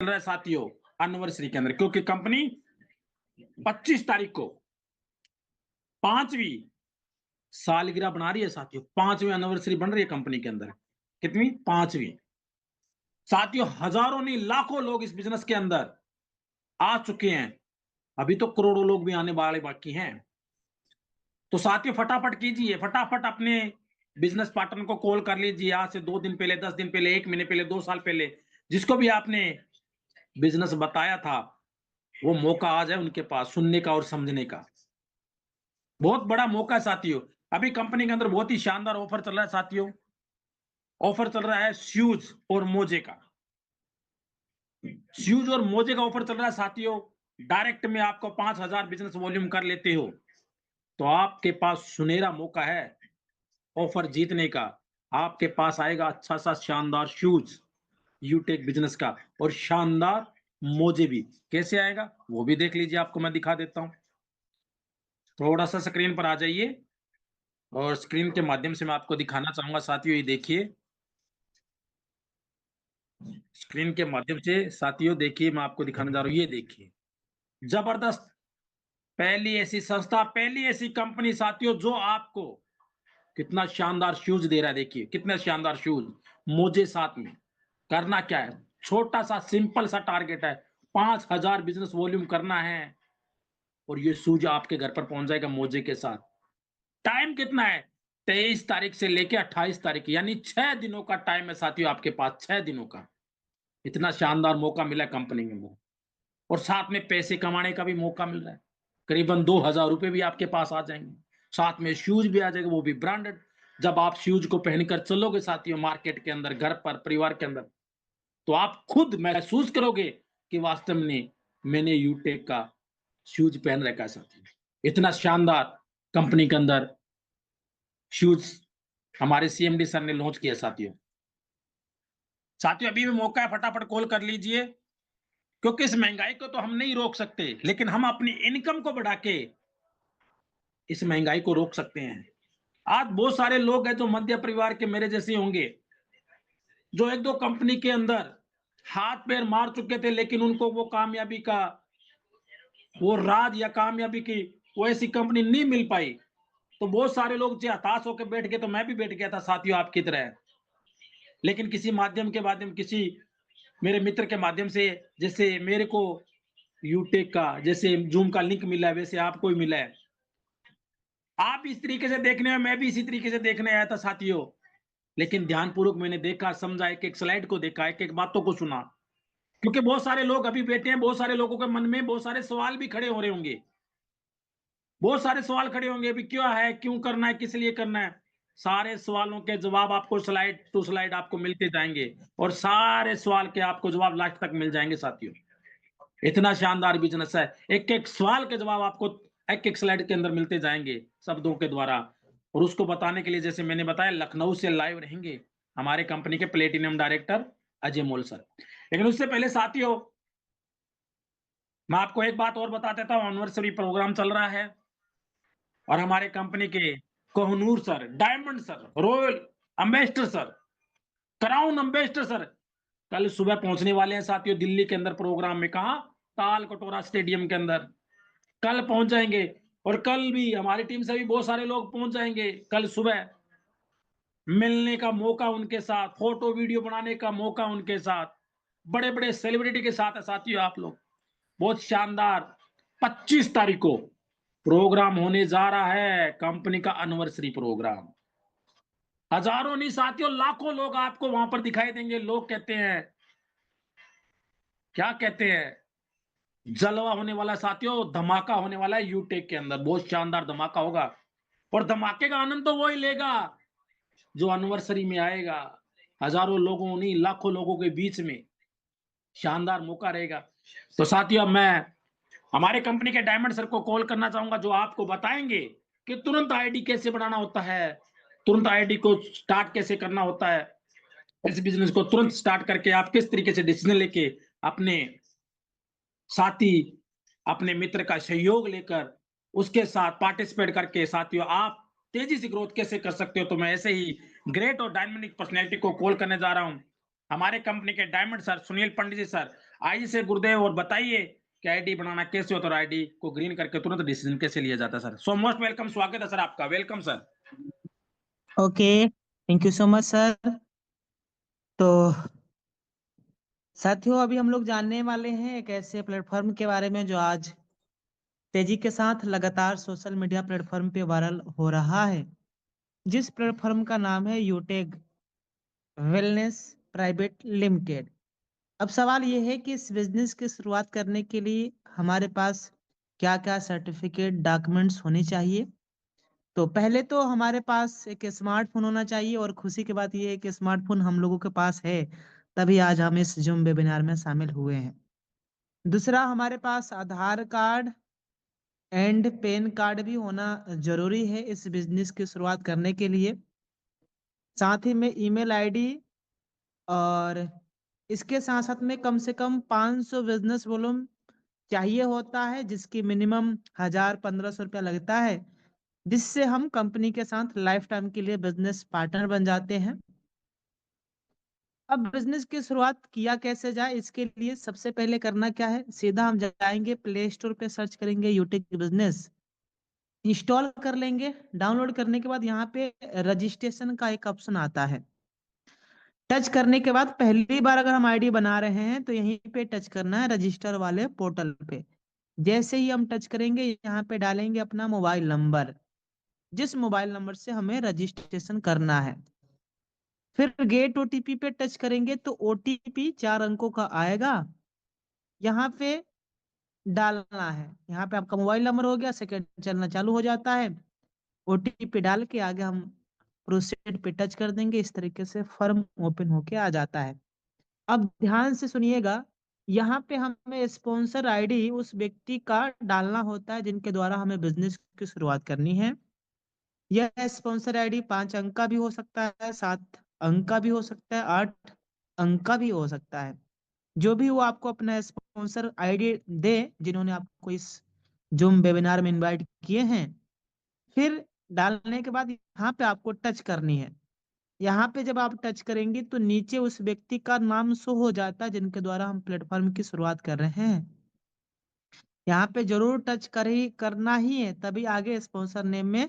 रहा है साथियों एनिवर्सरी के अंदर, क्योंकि कंपनी 25 तारीख को 5वीं सालगिरह बना रही है साथियों। 5वीं एनिवर्सरी बन रही है कंपनी के अंदर। कितनी? 5वीं। साथियों हजारों नहीं लाखों लोग इस बिजनेस के अंदर आ चुके हैं। अभी तो करोड़ों लोग भी आने वाले बाकी हैं। तो साथियों फटाफट कीजिए, फटाफट अपने बिजनेस पार्टनर को कॉल कर लीजिए। आज से 2 दिन पहले, 10 दिन पहले, 1 महीने पहले, 2 साल पहले, जिसको भी आपने बिजनेस बताया था, वो मौका आ जाए उनके पास सुनने का और समझने का। बहुत बड़ा मौका है साथियों। अभी कंपनी के अंदर बहुत ही शानदार ऑफर चल रहा है साथियों। ऑफर चल रहा है शूज और मोजे का। शूज और मोजे का ऑफर चल रहा है साथियों। डायरेक्ट में आपको 5000 बिजनेस वॉल्यूम कर लेते हो तो आपके पास सुनहरा मौका है ऑफर जीतने का। आपके पास आएगा अच्छा सा शानदार शूज यूटेक बिजनेस का और शानदार मोजे भी। कैसे आएगा वो भी देख लीजिए, आपको मैं दिखा देता हूं। थोड़ा सा स्क्रीन पर आ जाइए और स्क्रीन के माध्यम से मैं आपको दिखाना चाहूंगा साथियों। ये देखिए स्क्रीन के माध्यम से साथियों, देखिए मैं आपको दिखाने जा रहा हूं। ये देखिए जबरदस्त, पहली ऐसी संस्था, पहली ऐसी कंपनी साथियों जो आपको कितना शानदार शूज दे रहा है। देखिए कितने शानदार शूज, मोजे साथ में। करना क्या है, छोटा सा सिंपल सा टारगेट है, 5000 बिजनेस वॉल्यूम करना है और ये शूज आपके घर पर पहुंच जाएगा मोजे के साथ। टाइम कितना है, 23 तारीख से लेके 28 तारीख, यानी 6 दिनों का टाइम है साथियों आपके पास, 6 दिनों का। इतना शानदार मौका मिला कंपनी में और साथ में पैसे कमाने का भी मौका मिल रहा है। करीबन 2000 रुपए भी आपके पास आ जाएंगे, साथ में शूज भी आ जाएगा, वो भी ब्रांडेड। जब आप शूज को पहनकर चलोगे साथियों मार्केट के अंदर, घर पर, परिवार के अंदर, तो आप खुद महसूस करोगे कि वास्तव में मैंने यूटेक का शूज पहन रखा है साथियों। इतना शानदार कंपनी के अंदर शूज हमारे सीएमडी सर ने लॉन्च किया साथियों। साथियों अभी भी मौका है, फटाफट कॉल कर लीजिए, क्योंकि इस महंगाई को तो हम नहीं रोक सकते, लेकिन हम अपनी इनकम को बढ़ा के इस महंगाई को रोक सकते हैं। आज बहुत सारे लोग हैं जो मध्य परिवार के मेरे जैसे होंगे, जो एक दो कंपनी के अंदर हाथ पैर मार चुके थे, लेकिन उनको वो कामयाबी का वो राज या कामयाबी की वो ऐसी कंपनी नहीं मिल पाई। तो बहुत सारे लोग जो हताश होकर बैठ गए, तो मैं भी बैठ गया था साथियों आपकी तरह। लेकिन किसी माध्यम के माध्यम, किसी मेरे मित्र के माध्यम से, जैसे मेरे को यूटेक का जैसे जूम का लिंक मिला है, वैसे आपको भी मिला है। आप इस तरीके से देखने में, मैं भी इसी तरीके से देखने आया था साथियों। लेकिन ध्यानपूर्वक मैंने देखा, समझा, एक एक स्लाइड को देखा, एक एक बातों को सुना, क्योंकि बहुत सारे लोग अभी बैठे हैं, बहुत सारे लोगों के मन में बहुत सारे सवाल भी खड़े हो रहे होंगे। बहुत सारे सवाल खड़े होंगे, अभी क्या है, क्यों करना है, किस लिए करना है। सारे सवालों के जवाब आपको स्लाइड टू स्लाइड आपको मिलते जाएंगे और सारे सवाल के आपको जवाब लास्ट तक मिल जाएंगे साथियों। इतना शानदार बिजनेस है, एक एक सवाल के जवाब आपको एक एक स्लाइड के अंदर मिलते जाएंगे शब्दों के द्वारा। और उसको बताने के लिए, जैसे मैंने बताया, लखनऊ से लाइव रहेंगे हमारे कंपनी के प्लेटिनम डायरेक्टर अजय मोल सर। लेकिन उससे पहले साथियों मैं आपको एक बात और बता देता हूं, एनिवर्सरी प्रोग्राम चल रहा है और हमारे कंपनी के Kohinoor sir, diamond sir, royal ambassador sir, crown ambassador sir कल सुबह पहुंचने वाले हैं साथियों दिल्ली के अंदर प्रोग्राम में। कहा? ताल कटोरा स्टेडियम के अंदर कल पहुंच जाएंगे। और कल भी हमारी टीम से भी बहुत सारे लोग पहुंच जाएंगे कल सुबह। मिलने का मौका उनके साथ, फोटो वीडियो बनाने का मौका उनके साथ, बड़े बड़े सेलिब्रिटी के साथ है साथियों आप लोग। बहुत शानदार 25 तारीख को प्रोग्राम होने जा रहा है, कंपनी का एनिवर्सरी प्रोग्राम। हजारों नहीं साथियों, लाखों लोग आपको वहां पर दिखाई देंगे। लोग कहते हैं, क्या कहते हैं, जलवा होने वाला साथियों, धमाका होने वाला है यूटेक के अंदर। बहुत शानदार धमाका होगा और धमाके का आनंद तो वो ही लेगा जो एनिवर्सरी में आएगा। हजारों लोगों नहीं लाखों लोगों के बीच में शानदार मौका रहेगा। तो साथियों मैं हमारे कंपनी के डायमंड सर को कॉल करना चाहूंगा, जो आपको बताएंगे कि तुरंत आईडी कैसे बनाना होता है, तुरंत आईडी को स्टार्ट कैसे करना होता है, इस बिजनेस को तुरंत स्टार्ट करके आप किस तरीके से डिसीजन लेके अपने साथी, अपने मित्र का सहयोग लेकर उसके साथ पार्टिसिपेट करके साथियों आप तेजी से ग्रोथ कैसे कर सकते हो। तो मैं ऐसे ही ग्रेट और डायनामिक पर्सनैलिटी को कॉल करने जा रहा हूं। हमारे कंपनी के डायमंड सर सुनील पंडित जी सर, आइए से गुरुदेव और बताइए कि आईडी बनाना कैसे होता है और आईडी को ग्रीन करके तुरंत डिसीजन कैसे लिया जाता है सर। सो मोस्ट वेलकम, स्वागत है सर आपका, welcome sir. Okay, thank you so much sir. तो साथियों, अभी हम लोग जानने वाले हैं एक ऐसे प्लेटफॉर्म के बारे में जो आज तेजी के साथ लगातार सोशल मीडिया प्लेटफॉर्म पे वायरल हो रहा है, जिस प्लेटफॉर्म का नाम है यूटेक वेलनेस प्राइवेट लिमिटेड। अब सवाल ये है कि इस बिजनेस की शुरुआत करने के लिए हमारे पास क्या क्या सर्टिफिकेट डॉक्यूमेंट्स होने चाहिए। तो पहले तो हमारे पास एक स्मार्टफोन होना चाहिए, और खुशी की बात यह है कि स्मार्टफोन हम लोगों के पास है, तभी आज हम इस जूम वेबिनार में शामिल हुए हैं। दूसरा, हमारे पास आधार कार्ड एंड पैन कार्ड भी होना जरूरी है इस बिजनेस की शुरुआत करने के लिए। साथ ही में ईमेल आईडी, और इसके साथ साथ में कम से कम 500 बिजनेस वॉल्यूम चाहिए होता है, जिसकी मिनिमम 1000-1500 रुपया लगता है, जिससे हम कंपनी के साथ लाइफ टाइम के लिए बिजनेस पार्टनर बन जाते हैं। अब बिजनेस की शुरुआत किया कैसे जाए, इसके लिए सबसे पहले करना क्या है, सीधा हम जाएंगे प्ले स्टोर पे, सर्च करेंगे यूटिक बिजनेस, इंस्टॉल कर लेंगे। डाउनलोड करने के बाद यहाँ पे रजिस्ट्रेशन का एक ऑप्शन आता है। टच करने के बाद पहली बार अगर हम आईडी बना रहे हैं तो यहीं पे टच करना है रजिस्टर वाले पोर्टल पे। जैसे ही हम टच करेंगे, यहाँ पे डालेंगे अपना मोबाइल नंबर, जिस मोबाइल नंबर से हमें रजिस्ट्रेशन करना है। फिर गेट ओटीपी पे टच करेंगे तो ओटीपी 4 अंकों का आएगा, यहाँ पे डालना है। यहाँ पे आपका मोबाइल नंबर हो गया, सेकंड चलना चालू हो जाता है। ओटीपी डाल के आगे हम प्रोसीड पे टच कर देंगे, इस तरीके से फर्म ओपन होके आ जाता है। अब ध्यान से सुनिएगा, यहाँ पे हमें स्पॉन्सर आईडी उस व्यक्ति का डालना होता है जिनके द्वारा हमें बिजनेस की शुरुआत करनी है। यह स्पॉन्सर आईडी 5 अंक का भी हो सकता है, 7 अंक का भी हो सकता है, 8 अंक का भी हो सकता है। जो भी वो आपको अपना स्पॉन्सर आईडी दे, जिन्होंने आपको इस जूम वेबिनार में इनवाइट किए हैं। फिर डालने के बाद यहाँ पे आपको टच करनी है। यहाँ पे जब आप टच करेंगे तो नीचे उस व्यक्ति का नाम शो हो जाता है जिनके द्वारा हम प्लेटफॉर्म की शुरुआत कर रहे हैं। यहाँ पे जरूर टच करना ही है, तभी आगे स्पॉन्सर नेम में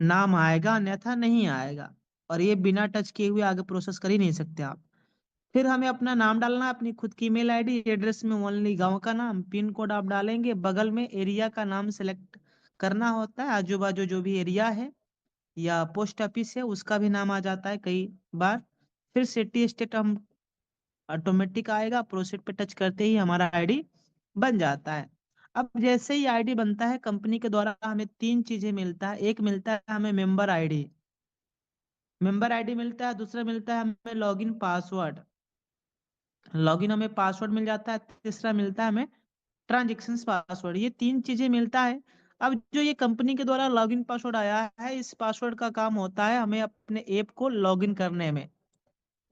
नाम आएगा, अन्यथा नहीं आएगा। और ये बिना टच किए हुए आगे प्रोसेस कर ही नहीं सकते आप। फिर हमें अपना नाम डालना है, अपनी खुद की ईमेल आईडी, एड्रेस में ओनली गांव का नाम, पिन कोड आप डालेंगे, बगल में एरिया का नाम सेलेक्ट करना होता है, आजू बाजू जो भी एरिया है या पोस्ट ऑफिस है उसका भी नाम आ जाता है कई बार। फिर सिटी स्टेट हम ऑटोमेटिक आएगा, प्रोसीड पे टच करते ही हमारा आईडी बन जाता है। अब जैसे ही आईडी बनता है, कंपनी के द्वारा हमें 3 चीजें मिलता है। एक मिलता है हमें मेंबर आईडी मिलता है। दूसरा मिलता है हमें लॉगिन हमें पासवर्ड मिल जाता है। तीसरा मिलता है हमें ट्रांजेक्शन पासवर्ड। ये 3 चीजें मिलता है। अब जो ये कंपनी के द्वारा लॉगिन पासवर्ड आया है, इस पासवर्ड का काम होता है हमें अपने ऐप को लॉगिन करने में।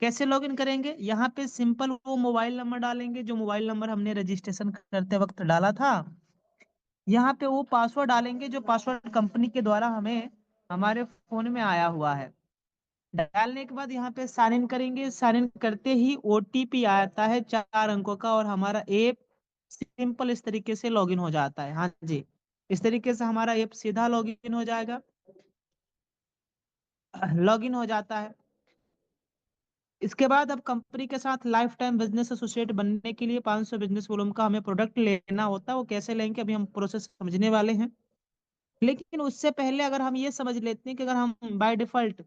कैसे लॉगिन करेंगे, यहाँ पे सिंपल वो मोबाइल नंबर डालेंगे जो मोबाइल नंबर हमने रजिस्ट्रेशन करते वक्त डाला था। यहाँ पे वो पासवर्ड डालेंगे जो पासवर्ड कंपनी के द्वारा हमें हमारे फोन में आया हुआ है। डालने के बाद यहाँ पे साइन इन करेंगे। साइन इन करते ही ओटीपी आता है 4 अंकों का, और हमारा ऐप सिंपल इस तरीके से लॉगिन हो जाता है। हाँ जी, इस तरीके से हमारा ऐप सीधा लॉगिन हो जाएगा, लॉगिन हो जाता है। इसके बाद अब कंपनी के साथ लाइफ टाइम बिजनेस एसोसिएट बनने के लिए 500 बिजनेस वॉल्यूम का हमें प्रोडक्ट लेना होता है। वो कैसे लेंगे अभी हम प्रोसेस समझने वाले हैं। लेकिन उससे पहले अगर हम ये समझ लेते हैं कि अगर हम बाय डिफॉल्ट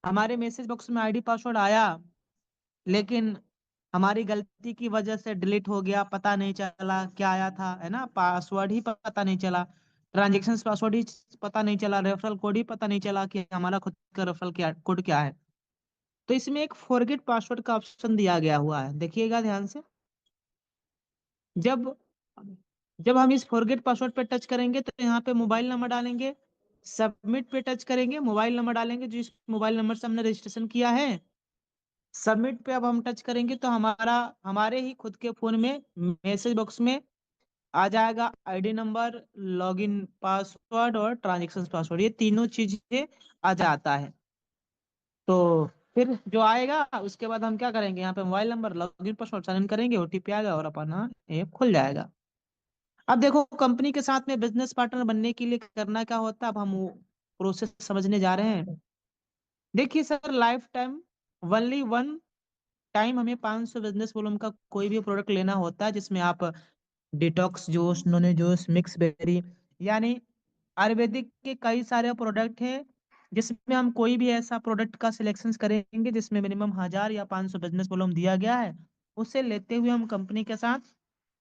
हमारे मैसेज बॉक्स में आईडी पासवर्ड आया, लेकिन हमारी गलती की वजह से डिलीट हो गया, पता नहीं चला क्या आया था, है ना, पासवर्ड ही पता नहीं चला, ट्रांजेक्शन पासवर्ड ही पता नहीं चला, रेफरल कोड ही पता नहीं चला कि हमारा खुद का रेफरल कोड क्या है, तो इसमें एक फॉरगेट पासवर्ड का ऑप्शन दिया गया हुआ है। देखिएगा ध्यान से। जब जब हम इस फॉरगेट पासवर्ड पे टच करेंगे तो यहाँ पे मोबाइल नंबर डालेंगे, सबमिट पे टच करेंगे, मोबाइल नंबर डालेंगे जिस मोबाइल नंबर से हमने रजिस्ट्रेशन किया है। सबमिट पे अब हम टच करेंगे तो हमारे ही खुद के फोन में मैसेज बॉक्स में आ जाएगा आईडी नंबर, लॉगिन पासवर्ड और ट्रांजेक्शन पासवर्ड, ये तीनों चीजें आ जाता है। तो फिर जो आएगा उसके बाद हम क्या करेंगे, यहाँ पे mobile number, login, password sign in करेंगे, ओटीपी आएगा और अपना ऐप खुल जाएगा। अब देखो कंपनी के साथ में बिजनेस पार्टनर बनने के लिए करना क्या होता है, अब हम वो प्रोसेस समझने जा रहे हैं। देखिए sir, life time only one time हमें 500 बिजनेस वॉल्यूम का कोई भी प्रोडक्ट लेना होता है, जिसमें आप डिटॉक्स जूस, नोने जूस, मिक्स बेरी, यानी आयुर्वेदिक के कई सारे प्रोडक्ट हैं, जिसमें हम कोई भी ऐसा प्रोडक्ट का सिलेक्शन करेंगे जिसमें मिनिमम 1000 या 500 बिजनेस वॉल्यूम दिया गया है, उसे लेते हुए हम कंपनी के साथ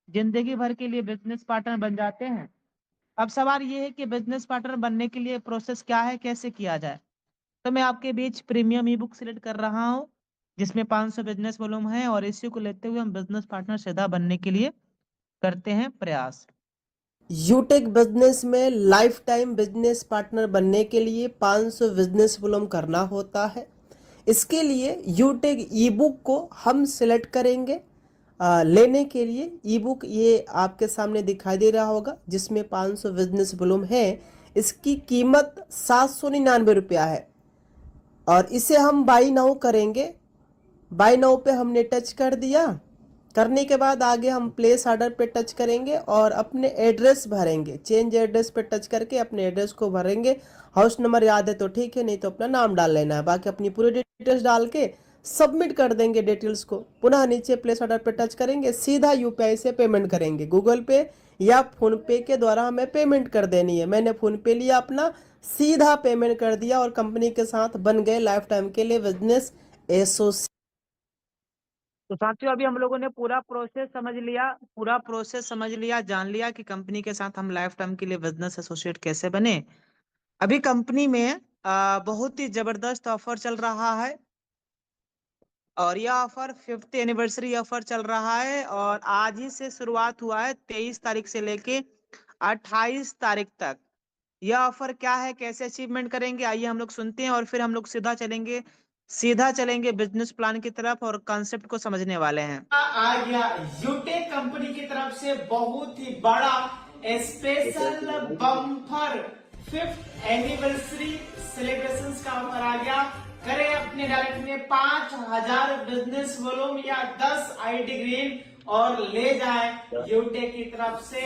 जिंदगी भर के लिए बिजनेस पार्टनर बन जाते हैं। अब सवाल ये है कि बिजनेस पार्टनर बनने के लिए प्रोसेस क्या है, कैसे किया जाए। तो मैं आपके बीच प्रीमियम ई बुक सिलेक्ट कर रहा हूँ, जिसमें 500 बिजनेस वॉल्यूम है, और इसी को लेते हुए हम बिजनेस पार्टनर सीधा बनने के लिए करते हैं प्रयास। यूटेक बिजनेस में लाइफ टाइम बिजनेस पार्टनर बनने के लिए 500 बिजनेस वॉल्यूम करना होता है। इसके लिए यूटेक ई बुक को हम सिलेक्ट करेंगे। लेने के लिए ई बुक ये आपके सामने दिखाई दे रहा होगा, जिसमें 500 बिजनेस वॉल्यूम है। इसकी कीमत 799 रुपया है और इसे हम बाई नाउ करेंगे। बाय नाउ पे हमने टच कर दिया। करने के बाद आगे हम प्लेस ऑर्डर पे टच करेंगे और अपने एड्रेस भरेंगे। चेंज एड्रेस पे टच करके अपने एड्रेस को भरेंगे। हाउस नंबर याद है तो ठीक है, नहीं तो अपना नाम डाल लेना है। बाकी अपनी पूरी डिटेल्स डाल के सबमिट कर देंगे डिटेल्स को। पुनः नीचे प्लेस ऑर्डर पे टच करेंगे, सीधा यूपीआई से पेमेंट करेंगे। गूगल पे या फोन पे के द्वारा हमें पेमेंट कर देनी है। मैंने फोन पे लिया अपना, सीधा पेमेंट कर दिया और कंपनी के साथ बन गए लाइफ टाइम के लिए बिजनेस एसोसिएट। तो साथियों, अभी हम लोगों ने पूरा प्रोसेस समझ लिया, जान लिया कि कंपनी के साथ हम लाइफ टाइम के लिए बिजनेस एसोसिएट कैसे बने। अभी कंपनी में बहुत ही जबरदस्त ऑफर चल रहा है, और यह ऑफर 5th एनिवर्सरी ऑफर चल रहा है, और आज ही से शुरुआत हुआ है, 23 तारीख से लेके 28 तारीख तक। यह ऑफर क्या है, कैसे अचीवमेंट करेंगे, आइए हम लोग सुनते हैं, और फिर हम लोग सीधा चलेंगे बिजनेस प्लान की तरफ और कॉन्सेप्ट को समझने वाले हैं। आ गया यूटेक कंपनी की तरफ से बहुत ही बड़ा special bumper 5th anniversary celebration का ऑफर आ गया। करें अपने डायरेक्ट में 5000 बिजनेस वॉल्यूम या 10 आईडी ग्रीन और ले जाए यूटेक की तरफ से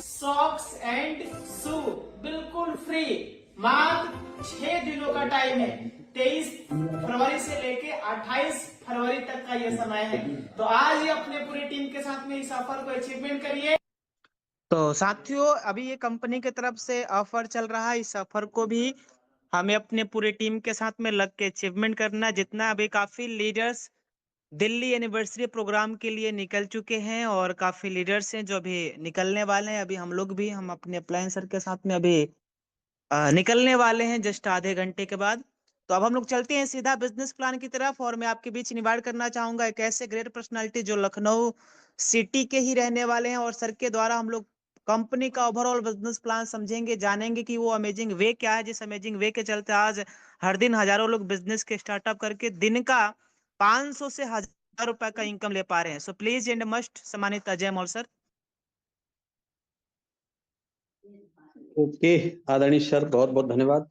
सॉक्स एंड शू बिल्कुल फ्री। मात्र 6 दिनों का टाइम है, 23 फरवरी से लेके 28 फरवरी तक का ये समय है। तो आज ही अपने पूरी टीम के साथ में इस ऑफर को अचीवमेंट करिए। तो साथियों, अभी ये कंपनी की तरफ से ऑफर चल रहा है, इस ऑफर को भी हमें अपने पूरे टीम के साथ में लग के अचीवमेंट करना है। जितना अभी काफी लीडर्स दिल्ली एनिवर्सरी प्रोग्राम के लिए निकल चुके हैं, और काफी लीडर्स हैं जो अभी निकलने वाले हैं। अभी हम लोग भी हम अपने अप्लायन सर के साथ में अभी निकलने वाले हैं जस्ट आधे घंटे के बाद। तो अब हम लोग चलते हैं सीधा बिजनेस प्लान की तरफ, और मैं आपके बीच इनवाइट करना चाहूंगा एक ऐसे ग्रेट पर्सनालिटी जो लखनऊ सिटी के ही रहने वाले हैं, और सर के द्वारा हम लोग कंपनी का ओवरऑल बिजनेस प्लान समझेंगे, जानेंगे कि वो अमेजिंग वे क्या है, जिस अमेजिंग वे के चलते आज हर दिन हजारों लोग बिजनेस के स्टार्टअप करके दिन का 500 से 1000 रुपए का इनकम ले पा रहे हैं। सो प्लीज एंड मस्ट सम्मानित अजय मौल सर। ओके, आदरणीय सर, बहुत बहुत धन्यवाद।